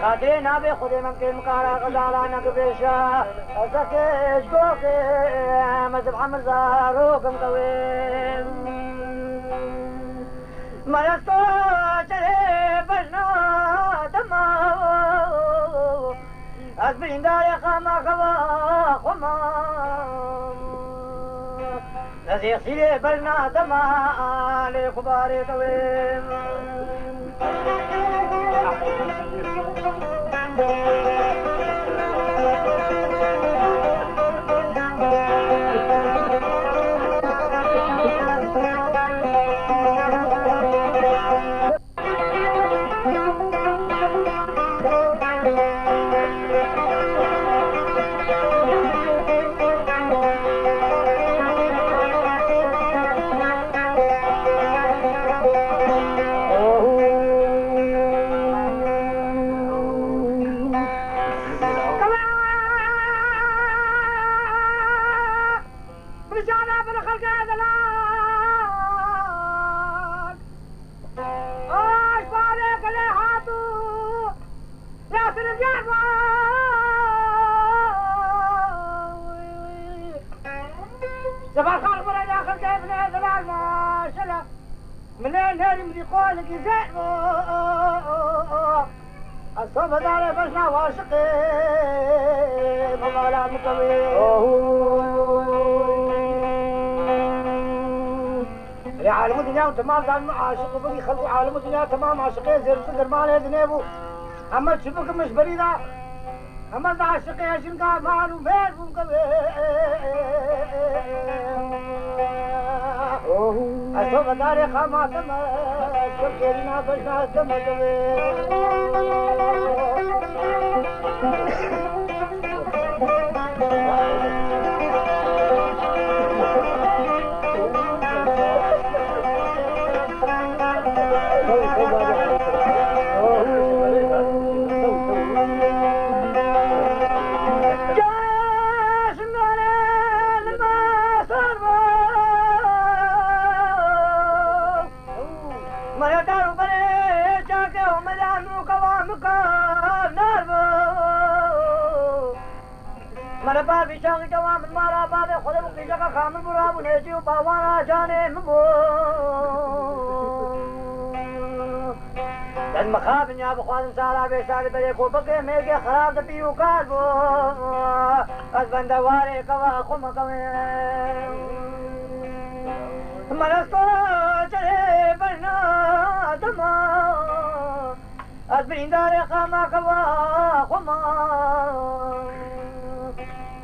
خاطرنا بخود ممكن مقارا غزالانا قبيشا أزكيش قوكي مذب حمر زاروكم قويم مرستو چلي بجنا دماو أزبين داري خاما خوا خما نزيق سيلي بجنا دما لخباري قويم الصبر على بشنا واشقي بمالا مكوي يا عالم الدنيا وتمام ذا عاشق بني خلقوا عالم الدنيا تمام عاشقي زي صدر مال ذنبو اما تشبك مش بريده اما ذا عاشقي شنقا مالو مير مكوي الصبر على خما تمام شكرنا بشنا تمام بشان جوام المارا بعد خود مقيدك خامل براب نيجي وباوانا جاني مبو جد مخاب نيا بخوان سارا بيساري بري کو بقي ميگي خراب دبيو كاربو از بندواري كوا خم كوي مرستو چلي برنا دما از برينداري خاما كوا خما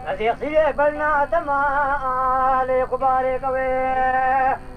نزيق سيلي بلنا تما لي قباري قوي